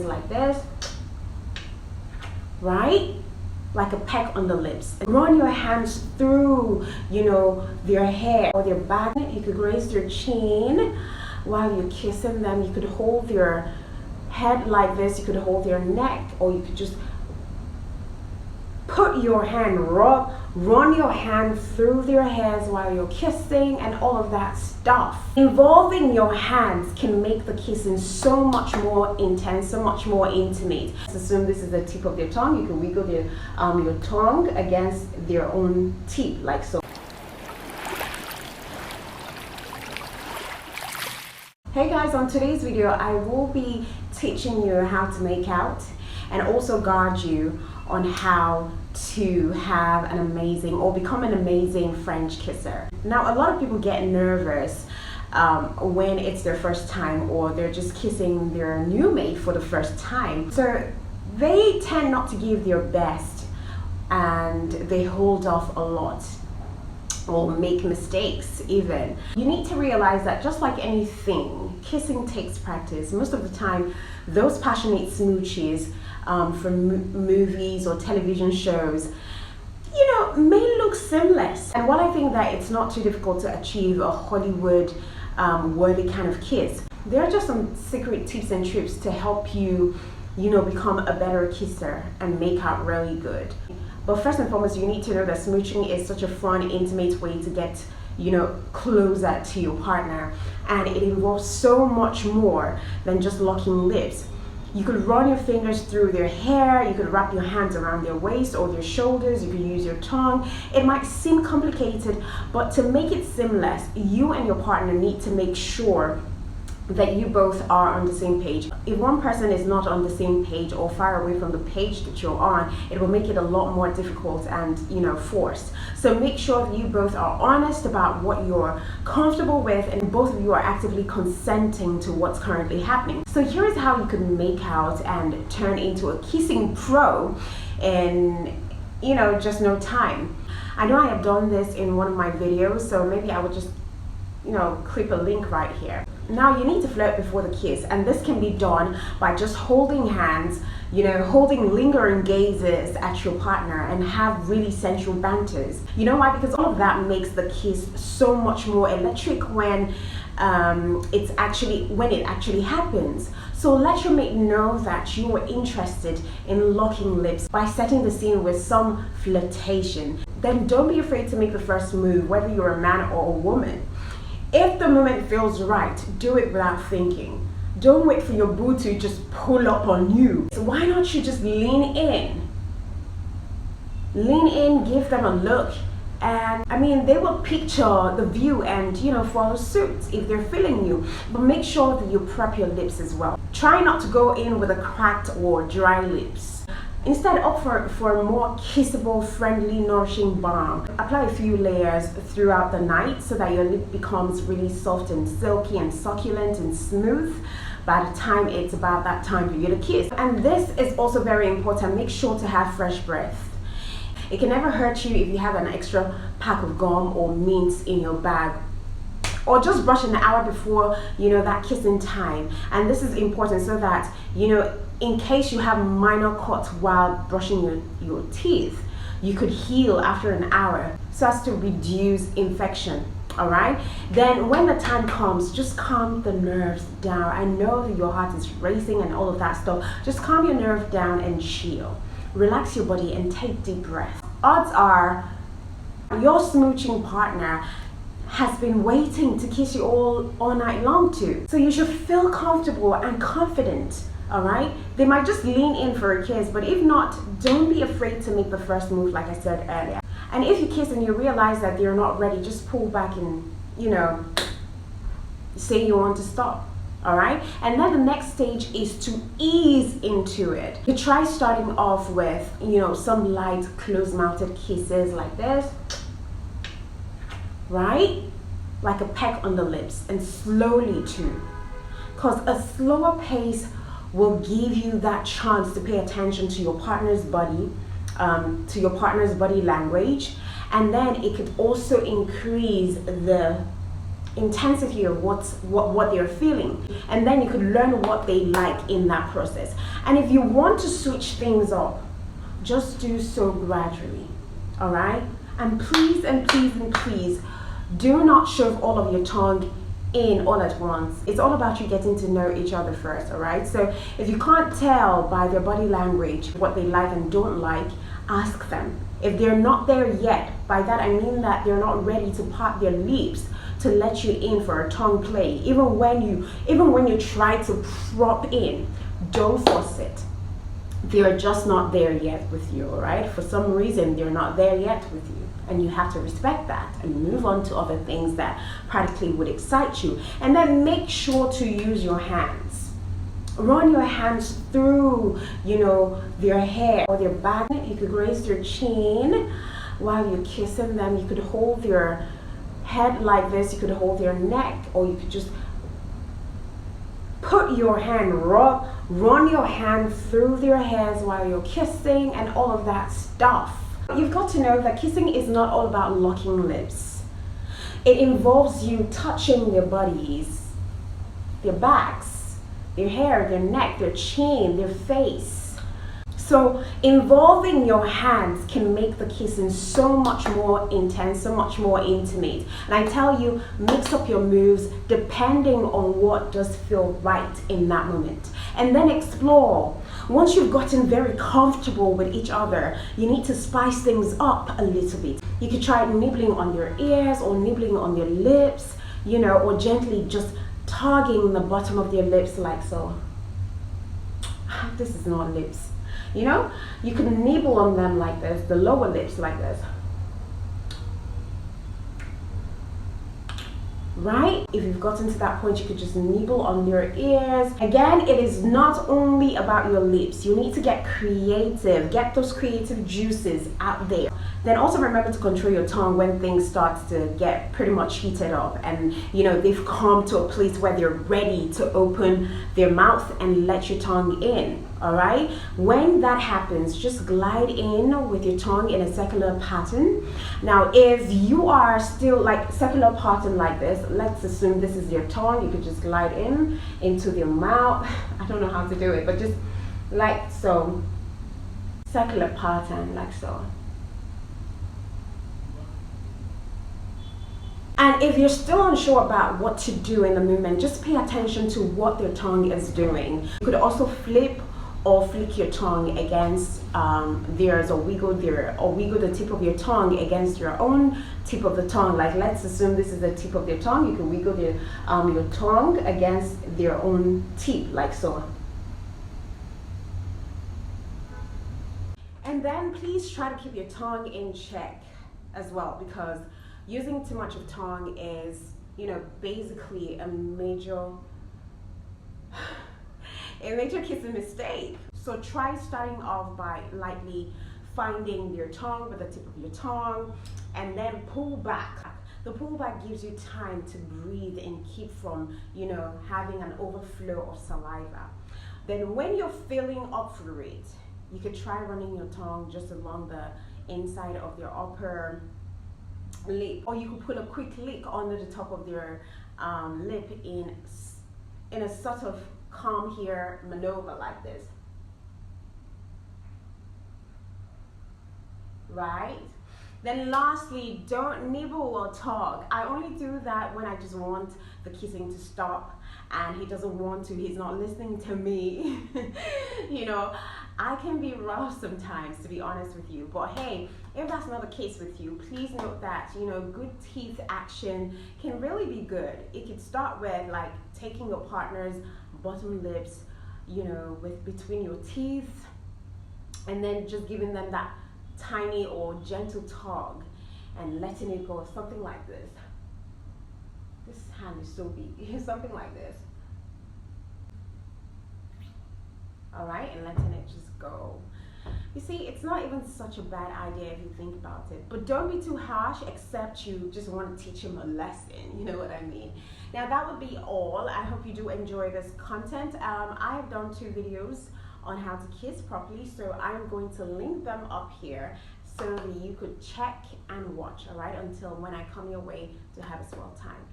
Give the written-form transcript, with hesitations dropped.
like this, right? Like a peck on the lips. Run your hands through, their hair or their back. You could raise your chin while you're kissing them. You could hold your head like this. You could hold their neck, or you could just put your hand, run your hand through their hairs while you're kissing and all of that stuff. Involving your hands can make the kissing so much more intense, so much more intimate. Let's assume this is the tip of their tongue. You can wiggle your tongue against their own teeth, like so. Hey guys, on today's video, I will be teaching you how to make out and also guide you on how to have an amazing or become an amazing French kisser. Now, a lot of people get nervous when it's their first time or they're just kissing their new mate for the first time. So they tend not to give their best and they hold off a lot or make mistakes even. You need to realize that just like anything, kissing takes practice. Most of the time, those passionate smooches from movies or television shows, may look seamless. And while I think that it's not too difficult to achieve a Hollywood worthy kind of kiss, there are just some secret tips and tricks to help you, become a better kisser and make out really good. But first and foremost, you need to know that smooching is such a fun, intimate way to get, closer to your partner. And it involves so much more than just locking lips. You could run your fingers through their hair, you could wrap your hands around their waist or their shoulders, you could use your tongue. It might seem complicated, but to make it seamless, you and your partner need to make sure that you both are on the same page. If one person is not on the same page or far away from the page that you're on, it will make it a lot more difficult and forced. So make sure that you both are honest about what you're comfortable with and both of you are actively consenting to what's currently happening. So here is how you can make out and turn into a kissing pro in just no time. I know I have done this in one of my videos, so maybe I would just click a link right here. Now you need to flirt before the kiss, and this can be done by just holding hands, holding lingering gazes at your partner and have really sensual banters. You know why? Because all of that makes the kiss so much more electric when it actually happens. So let your mate know that you are interested in locking lips by setting the scene with some flirtation. Then don't be afraid to make the first move, whether you're a man or a woman. If the moment feels right, do it without thinking. Don't wait for your boo to just pull up on you. So why not you just lean in? Lean in, give them a look. And they will picture the view and follow suit if they're feeling you. But make sure that you prep your lips as well. Try not to go in with a cracked or dry lips. Instead, opt for a more kissable, friendly, nourishing balm. Apply a few layers throughout the night so that your lip becomes really soft and silky and succulent and smooth by the time it's about that time for you to kiss. And this is also very important. Make sure to have fresh breath. It can never hurt you if you have an extra pack of gum or mints in your bag, or just brush an hour before that kissing time. And this is important so that in case you have minor cuts while brushing your teeth, you could heal after an hour so as to reduce infection. All right, then when the time comes, just calm the nerves down. I know that your heart is racing and all of that stuff. Just calm your nerve down and chill. Relax your body and take deep breaths. Odds are your smooching partner has been waiting to kiss you all night long too. So you should feel comfortable and confident, all right? They might just lean in for a kiss, but if not, don't be afraid to make the first move like I said earlier. And if you kiss and you realize that they're not ready, just pull back and, say you want to stop. All right, and then the next stage is to ease into it. You try starting off with, some light close-mouthed kisses like this, right? Like a peck on the lips, and slowly too. Because a slower pace will give you that chance to pay attention to your partner's body, to your partner's body language, and then it could also increase the intensity of what they're feeling, and then you could learn what they like in that process. And if you want to switch things up, just do so gradually. All right? And please and please and please do not shove all of your tongue in all at once. It's all about you getting to know each other first. All right? So if you can't tell by their body language what they like and don't like, ask them. If they're not there yet, by that I mean that they're not ready to part their lips to let you in for a tongue play. Even when you try to prop in, don't force it. They're just not there yet with you, all right? For some reason, they're not there yet with you. And you have to respect that and move on to other things that practically would excite you. And then make sure to use your hands. Run your hands through, their hair or their back. You could raise your chin while you're kissing them. You could hold their head like this. You could hold their neck, or you could just put your hand, run your hand through their hairs while you're kissing and all of that stuff. You've got to know that kissing is not all about locking lips. It involves you touching their bodies, their backs, their hair, their neck, their chin, their face. So involving your hands can make the kissing so much more intense, so much more intimate. And I tell you, mix up your moves depending on what does feel right in that moment. And then explore. Once you've gotten very comfortable with each other, you need to spice things up a little bit. You could try nibbling on their ears or nibbling on their lips, or gently just tugging the bottom of their lips like so. This is not lips. You can nibble on them like this, the lower lips like this. Right? If you've gotten to that point, you could just nibble on their ears. Again, it is not only about your lips. You need to get creative. Get those creative juices out there. Then also remember to control your tongue when things start to get pretty much heated up and they've come to a place where they're ready to open their mouth and let your tongue in. All right? When that happens, just glide in with your tongue in a circular pattern. Now, if you are still like circular pattern like this, let's assume this is your tongue. You could just glide into their mouth. I don't know how to do it, but just like so. Circular pattern like so. And if you're still unsure about what to do in the movement, just pay attention to what their tongue is doing. You could also flip or flick your tongue against theirs, or wiggle the tip of your tongue against your own tip of the tongue. Like let's assume this is the tip of their tongue. You can wiggle your tongue against their own tip, like so. And then please try to keep your tongue in check as well, because using too much of tongue is, basically a major kissing mistake. So try starting off by lightly finding your tongue with the tip of your tongue, and then pull back. The pullback gives you time to breathe and keep from, having an overflow of saliva. Then when you're feeling up for it, you could try running your tongue just along the inside of your upper lip, or you could pull a quick lick under the top of their lip in a sort of calm here maneuver like this. Right? Then lastly, don't nibble or tug. I only do that when I just want the kissing to stop and he doesn't want to, he's not listening to me. I can be rough sometimes, to be honest with you. But hey, if that's not the case with you, please note that, good teeth action can really be good. It could start with like taking your partner's bottom lips, with between your teeth, and then just giving them that tiny or gentle tug and letting it go, something like this. This hand is so big, something like this. All right, and letting it just go. You see, it's not even such a bad idea if you think about it, but don't be too harsh, except you just want to teach him a lesson, you know what I mean? Now that would be all. I hope you do enjoy this content. I have done 2 videos on how to kiss properly, so I'm going to link them up here so that you could check and watch, all right, until when I come your way to have a swell time.